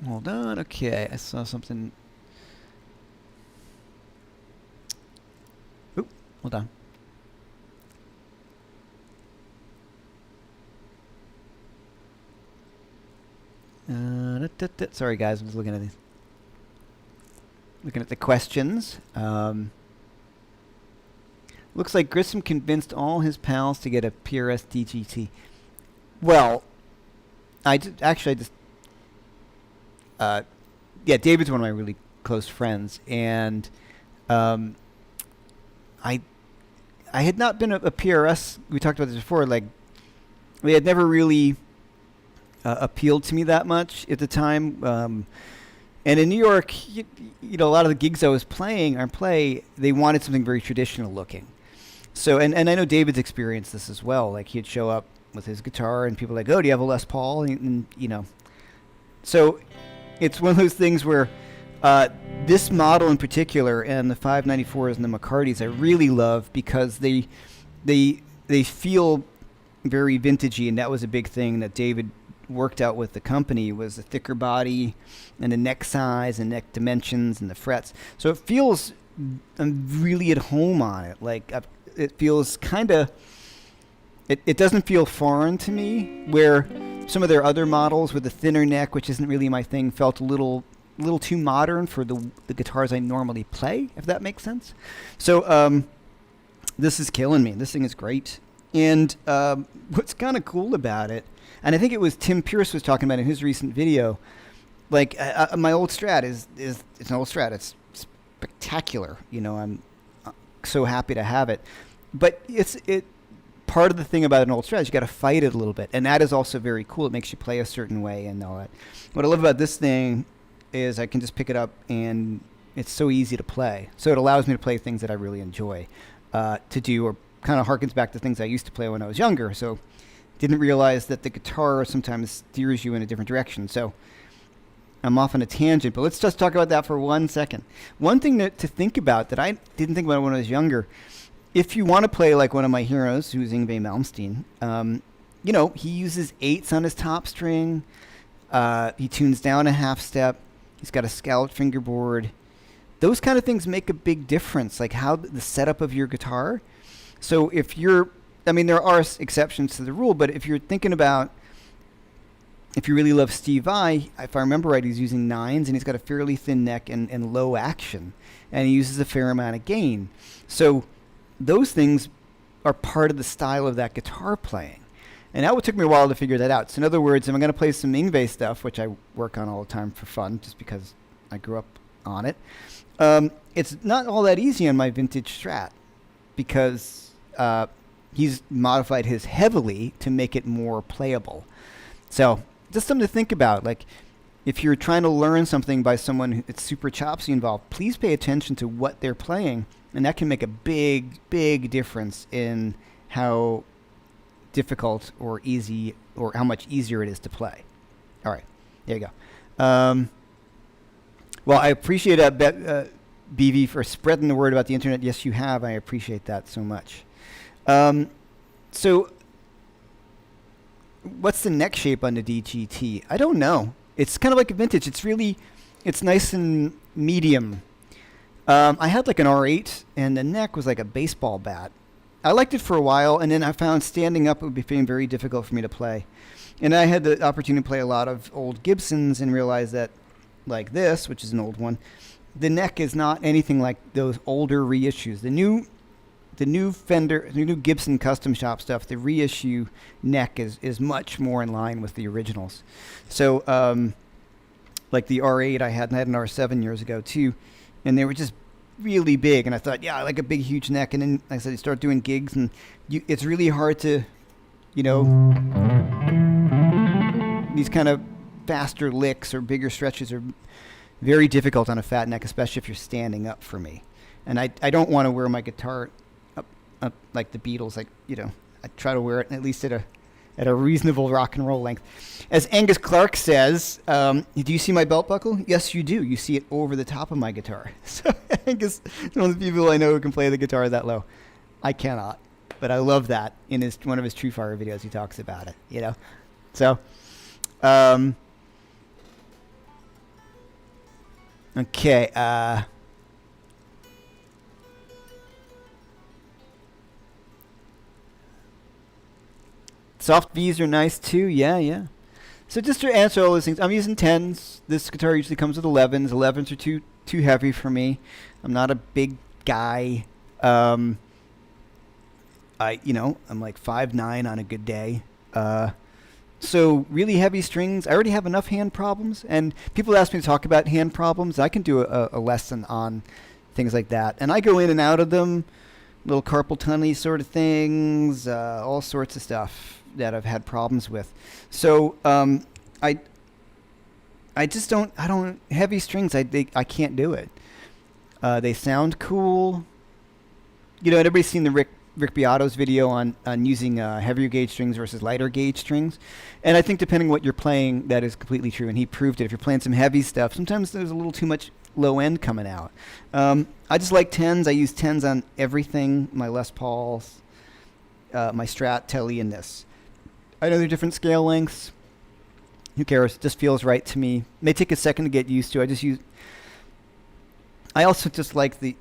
Hold on. Okay, I saw something. Oop, hold on. Sorry, guys. I was looking at the questions. Looks like Grissom convinced all his pals to get a PRS DGT. Well, David's one of my really close friends, and I had not been a PRS. We talked about this before. Like, they had never really appealed to me that much at the time. And in New York, you know, a lot of the gigs I was playing, they wanted something very traditional looking. So, and I know David's experienced this as well. Like, he'd show up with his guitar, and people were like, "Oh, do you have a Les Paul?" And you know, so it's one of those things where this model in particular, and the 594s and the McCartys, I really love because they feel very vintagey, and that was a big thing that David worked out with the company was the thicker body and the neck size and neck dimensions and the frets. So it feels, I'm really at home on it. Like it feels kind of, it doesn't feel foreign to me, where some of their other models with a thinner neck, which isn't really my thing, felt a little too modern for the guitars I normally play, if that makes sense. So this is killing me. This thing is great. And what's kind of cool about it, and I think it was Tim Pierce was talking about in his recent video, like my old Strat is it's an old Strat. It's spectacular. You know, I'm so happy to have it. But part of the thing about an old Strat is you got to fight it a little bit, and that is also very cool. It makes you play a certain way and all that. What I love about this thing is I can just pick it up and it's so easy to play. So it allows me to play things that I really enjoy to do, or kind of harkens back to things I used to play when I was younger. So didn't realize that the guitar sometimes steers you in a different direction. So I'm off on a tangent, but let's just talk about that for 1 second. One thing to think about that I didn't think about when I was younger, if you want to play like one of my heroes, who's Yngwie Malmsteen, you know, he uses 8s on his top string. He tunes down a half step. He's got a scalloped fingerboard. Those kind of things make a big difference, like how the setup of your guitar. So if you're, I mean, there are exceptions to the rule, but if you're thinking about, if you really love Steve Vai, if I remember right, he's using 9s and he's got a fairly thin neck and low action, and he uses a fair amount of gain. So those things are part of the style of that guitar playing. And that took me a while to figure that out. So in other words, if I'm going to play some Yngwie stuff, which I work on all the time for fun, just because I grew up on it, it's not all that easy on my vintage Strat, because he's modified his heavily to make it more playable. So just something to think about. Like, if you're trying to learn something by someone who's super chopsy involved, please pay attention to what they're playing, and that can make a big, big difference in how difficult or easy, or how much easier it is to play. All right, there you go. Well, I appreciate BV, for spreading the word about the internet. Yes, you have. I appreciate that so much. So what's the neck shape on the DGT? I don't know. It's kind of like a vintage. It's nice and medium. I had like an R8, and the neck was like a baseball bat. I liked it for a while, and then I found standing up would be very difficult for me to play. And I had the opportunity to play a lot of old Gibsons and realized that, like this, which is an old one, the neck is not anything like those older reissues. The new Fender, the new Gibson custom shop stuff, the reissue neck is much more in line with the originals. So, like the R8 I had an R7 years ago too, and they were just really big, and I thought, yeah, I like a big, huge neck. And then, like I said, you start doing gigs, and it's really hard to, you know, these kind of faster licks or bigger stretches are very difficult on a fat neck, especially if you're standing up for me. And I don't want to wear my guitar up like the Beatles. Like, you know, I try to wear it at least at a reasonable rock and roll length. As Angus Clark says, do you see my belt buckle? Yes, you do. You see it over the top of my guitar. So Angus is one of the people I know who can play the guitar that low. I cannot, but I love that. In one of his TrueFire videos, he talks about it, you know? So, okay, soft V's are nice too. Yeah. So just to answer all those things, I'm using 10s. This guitar usually comes with 11s. 11s are too heavy for me. I'm not a big guy. I'm like 5'9" on a good day. So really heavy strings. I already have enough hand problems, and people ask me to talk about hand problems. I can do a lesson on things like that, and I go in and out of them, little carpal tunnel sort of things, all sorts of stuff that I've had problems with. So I just don't heavy strings. I can't do it. They sound cool. You know, everybody's seen the Rick Beato's video on using heavier gauge strings versus lighter gauge strings. And I think depending what you're playing, that is completely true. And he proved it. If you're playing some heavy stuff, sometimes there's a little too much low end coming out. I just like 10s. I use 10s on everything. My Les Pauls, my Strat, Tele, and this. I know they're different scale lengths. Who cares? It just feels right to me. It may take a second to get used to. I also just like the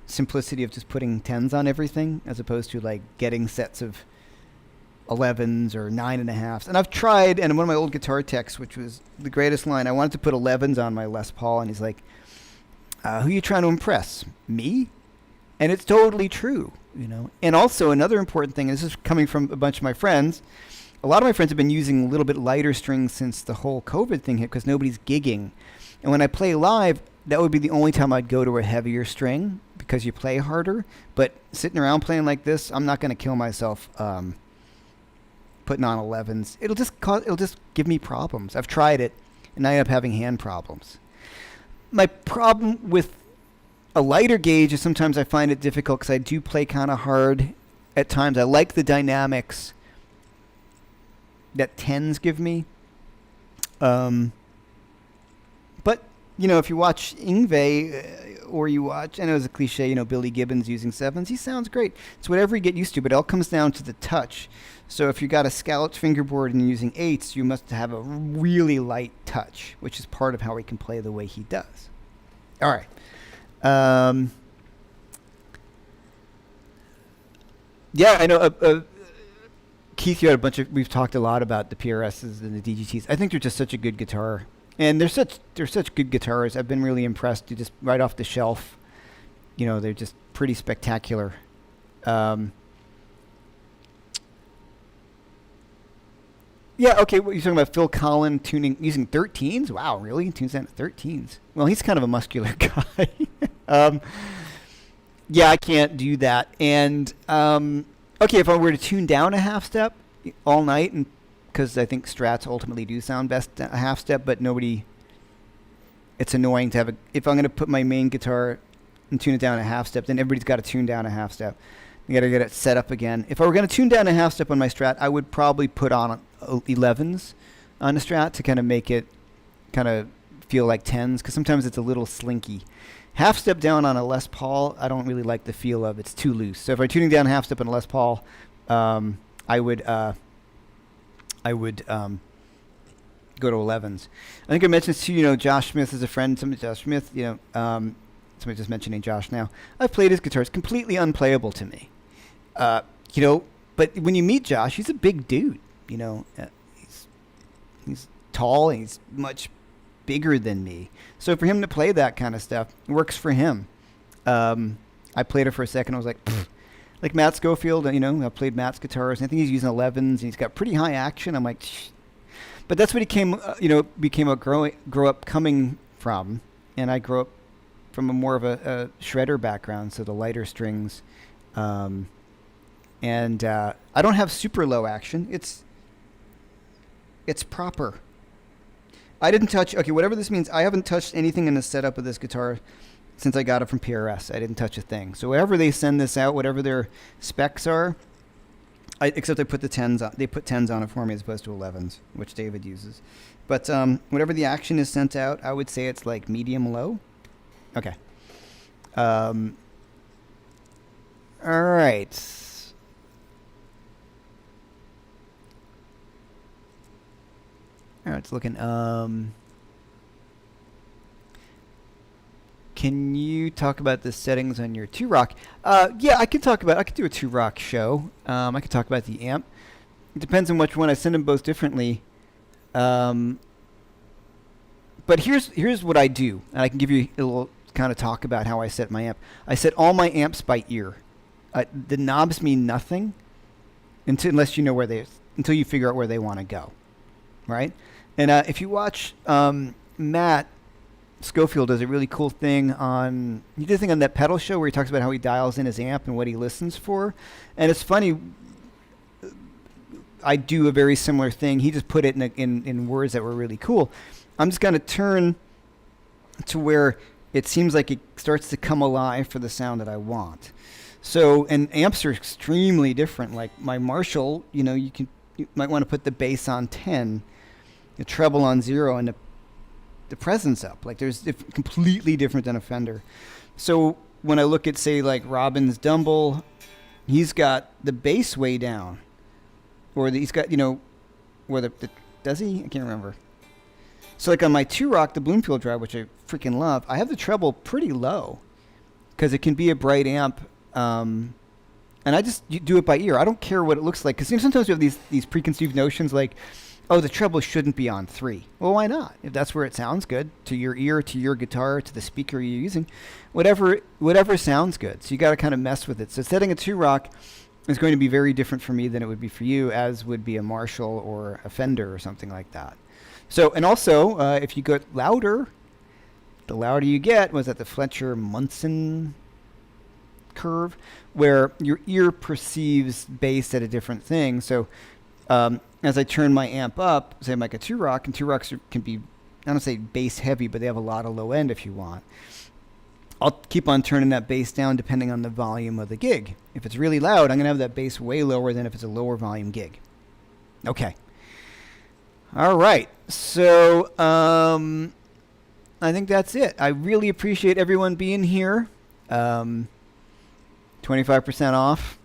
simplicity of just putting tens on everything as opposed to like getting sets of 11s or 9.5s. And I've tried, and one of my old guitar techs, which was the greatest line, I wanted to put 11s on my Les Paul, and he's like, who are you trying to impress? Me? And it's totally true, you know. And also another important thing, and this is coming from a bunch of my friends, a lot of my friends have been using a little bit lighter strings since the whole COVID thing hit because nobody's gigging. And when I play live, that would be the only time I'd go to a heavier string because you play harder. But sitting around playing like this, I'm not going to kill myself putting on 11s. It'll just give me problems. I've tried it, and I end up having hand problems. My problem with a lighter gauge is sometimes I find it difficult because I do play kind of hard at times. I like the dynamics that 10s give me. But, you know, if you watch Yngwie or you watch, I know it's a cliche, you know, Billy Gibbons using 7s, he sounds great. It's whatever you get used to, but it all comes down to the touch. So if you got a scalloped fingerboard and you're using 8s, you must have a really light touch, which is part of how he can play the way he does. All right. Yeah, I know. Keith, you had we've talked a lot about the PRSs and the DGTs. I think they're just such a good guitar. And they're such good guitars. I've been really impressed. Just right off the shelf, you know, they're just pretty spectacular. Yeah, okay, what you're talking about Phil Collin using 13s? Wow, really? Tunes down to 13s. Well, he's kind of a muscular guy. Yeah, I can't do that. And okay, if I were to tune down a half step all night, and because I think Strats ultimately do sound best a half step, but it's annoying to have if I'm going to put my main guitar and tune it down a half step, then everybody's got to tune down a half step. You got to get it set up again. If I were going to tune down a half step on my Strat, I would probably put on 11s on the Strat to kind of make it kind of feel like 10s, because sometimes it's a little slinky. Half step down on a Les Paul, I don't really like the feel of. It's too loose. So if I'm tuning down half step on a Les Paul, I would go to 11s. I think I mentioned this to you, you know, Josh Smith is a friend. Josh Smith, you know, somebody just mentioning Josh now. I've played his guitar. It's completely unplayable to me. You know, but when you meet Josh, he's a big dude. You know, he's tall and he's much bigger than me. So for him to play that kind of stuff, it works for him. I played it for a second. I was like, pfft. Like Matt Schofield, you know, I played Matt's guitars. And I think he's using 11s, and he's got pretty high action. I'm like, shh. But that's what he became a grow up coming from. And I grew up from a more of a shredder background, so the lighter strings. And I don't have super low action. It's proper. I didn't touch, okay, whatever this means, I haven't touched anything in the setup of this guitar since I got it from PRS. I didn't touch a thing. So wherever they send this out, whatever their specs are, except I put the 10s on, they put 10s on it for me as opposed to 11s, which David uses. But whatever the action is sent out, I would say it's like medium low. Okay. All right. All right, it's looking. Can you talk about the settings on your 2-Rock? Yeah, I could do a 2-Rock show. I could talk about the amp. It depends on which one. I send them both differently. But here's what I do, and I can give you a little kind of talk about how I set my amp. I set all my amps by ear. The knobs mean nothing until you figure out where they want to go, right? And if you watch Matt Schofield does a really cool thing he did a thing on that pedal show where he talks about how he dials in his amp and what he listens for. And it's funny, I do a very similar thing. He just put it in words that were really cool. I'm just going to turn to where it seems like it starts to come alive for the sound that I want. So, and amps are extremely different. Like my Marshall, you might want to put the bass on 10, the treble on 0, and the presence up. Like there's completely different than a Fender. So when I look at, say, like Robin's Dumble, he's got the bass way down, or he's got, where the Does he? I can't remember. So like on my 2-rock, the Bloomfield Drive, which I freaking love, I have the treble pretty low because it can be a bright amp. And I just do it by ear. I don't care what it looks like because sometimes we have these preconceived notions like, oh, the treble shouldn't be on 3. Well, why not? If that's where it sounds good to your ear, to your guitar, to the speaker you're using, whatever sounds good. So you got to kind of mess with it. So setting a 2-rock is going to be very different for me than it would be for you, as would be a Marshall or a Fender or something like that. So, and also, if you get louder, the louder you get, was at the Fletcher-Munson curve, where your ear perceives bass at a different thing. So, as I turn my amp up, say like a 2-rock, and 2-rocks can be, I don't say bass heavy, but they have a lot of low end if you want. I'll keep on turning that bass down depending on the volume of the gig. If it's really loud, I'm going to have that bass way lower than if it's a lower volume gig. Okay. All right. So I think that's it. I really appreciate everyone being here. 25% off.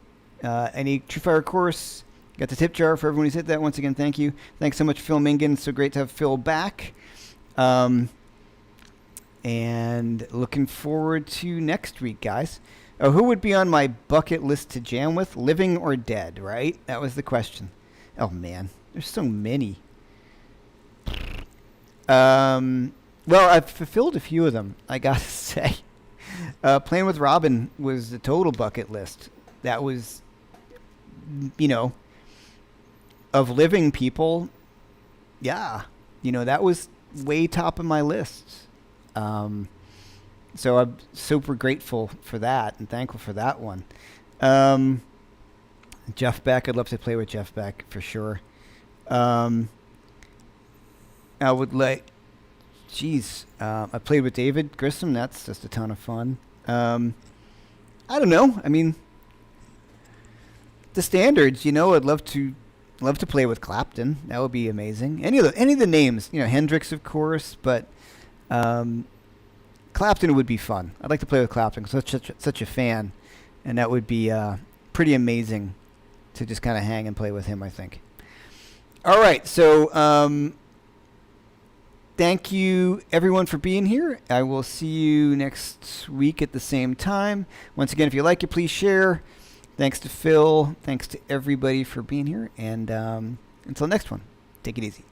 Any TrueFire course. Got the tip jar for everyone who's hit that. Once again, thank you. Thanks so much, Phil Mingan. It's so great to have Phil back. And looking forward to next week, guys. Oh, who would be on my bucket list to jam with? Living or dead, right? That was the question. Oh, man. There's so many. Well, I've fulfilled a few of them, I got to say. Playing with Robin was the total bucket list. That was, of living people, yeah. That was way top of my list. So I'm super grateful for that and thankful for that one. Jeff Beck, I'd love to play with Jeff Beck for sure. I would like, I played with David Grissom. That's just a ton of fun. I don't know. I mean, the standards, I'd love to play with Clapton. That would be amazing. Any of the names, Hendrix, of course, but Clapton would be fun. I'd like to play with Clapton because I'm such a fan, and that would be pretty amazing to just kind of hang and play with him, I think. All right, so thank you, everyone, for being here. I will see you next week at the same time. Once again, if you like it, please share. Thanks to Phil. Thanks to everybody for being here. And until next one, take it easy.